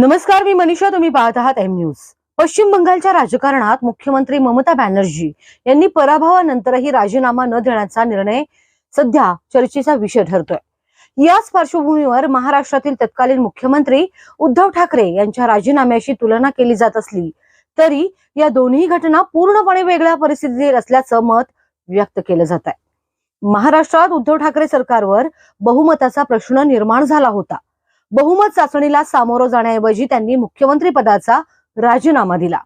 नमस्कार, मी मनीषा. तुम्ही पाहत आहात एम न्यूज. पश्चिम बंगालच्या राजकारणात मुख्यमंत्री ममता बॅनर्जी यांनी पराभवानंतरही राजीनामा न देण्याचा निर्णय सध्या चर्चेचा विषय ठरतोय. याच पार्श्वभूमीवर महाराष्ट्रातील तत्कालीन मुख्यमंत्री उद्धव ठाकरे यांच्या राजीनाम्याशी तुलना केली जात असली तरी या दोन्ही घटना पूर्णपणे वेगळ्या परिस्थितीत असल्याचं मत व्यक्त केलं जात आहे. महाराष्ट्रात उद्धव ठाकरे सरकारवर बहुमताचा प्रश्न निर्माण झाला होता. बहुमत चाचणीला सामोरं जाण्याऐवजी त्यांनी मुख्यमंत्री पदाचा राजीनामा दिला.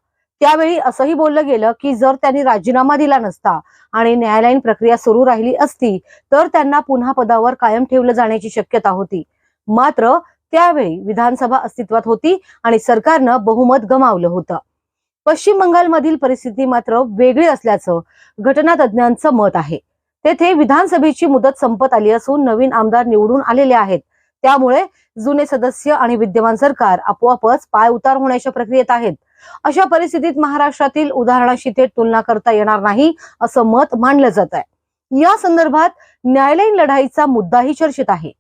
त्यावेळी असंही बोललं गेलं की जर त्यांनी राजीनामा दिला नसता आणि न्यायालयीन प्रक्रिया सुरू राहिली असती तर त्यांना पुन्हा पदावर कायम ठेवलं जाण्याची शक्यता होती. मात्र त्यावेळी विधानसभा अस्तित्वात होती आणि सरकारनं बहुमत गमावलं होतं. पश्चिम बंगालमधील परिस्थिती मात्र वेगळी असल्याचं घटनातज्ञांचं मत आहे. तेथे विधानसभेची मुदत संपत आली असून नवीन आमदार निवडून आलेले आहेत. त्यामुळे जुने सदस्य आणि विद्यमान सरकार आपोआपच पाय उतार होण्याच्या प्रक्रियेत आहेत. अशा परिस्थितीत महाराष्ट्रातील उदाहरणाशी थेट तुलना करता येणार नाही असं मत मांडलं जात आहे. या संदर्भात न्यायालयीन लढाईचा मुद्दाही चर्चेत आहे.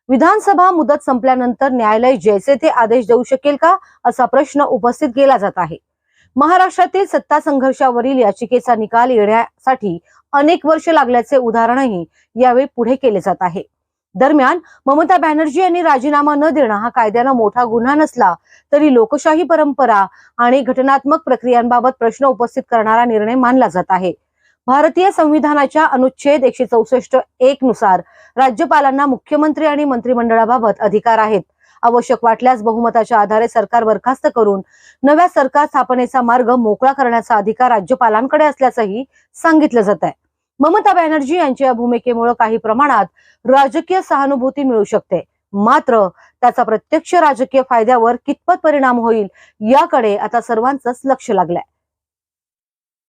विधानसभा मुदत संपल्यानंतर न्यायालय जैसे ते आदेश देऊ शकेल का असा प्रश्न उपस्थित केला जात आहे. महाराष्ट्रातील सत्ता संघर्षावरील याचिकेचा निकाल येण्यासाठी अनेक वर्ष लागल्याचे उदाहरणही यावेळी पुढे केले जात आहे. दरम्यान ममता बॅनर्जी यांनी राजीनामा न देणं हा कायद्यानं मोठा गुन्हा नसला तरी लोकशाही परंपरा आणि घटनात्मक प्रक्रियांबाबत प्रश्न उपस्थित करणारा निर्णय मानला जात आहे. भारतीय संविधानाच्या अनुच्छेद 164(1) नुसार राज्यपालांना मुख्यमंत्री आणि मंत्रिमंडळाबाबत अधिकार आहेत. आवश्यक वाटल्यास बहुमताच्या आधारे सरकार बरखास्त करून नव्या सरकार स्थापनेचा मार्ग मोकळा करण्याचा अधिकार राज्यपालांकडे असल्याचंही सांगितलं जात आहे. ममता बॅनर्जी यांच्या या भूमिकेमुळे काही प्रमाणात राजकीय सहानुभूती मिळू शकते. मात्र त्याचा प्रत्यक्ष राजकीय फायद्यावर कितपत परिणाम होईल याकडे आता सर्वांचंच लक्ष लागलंय.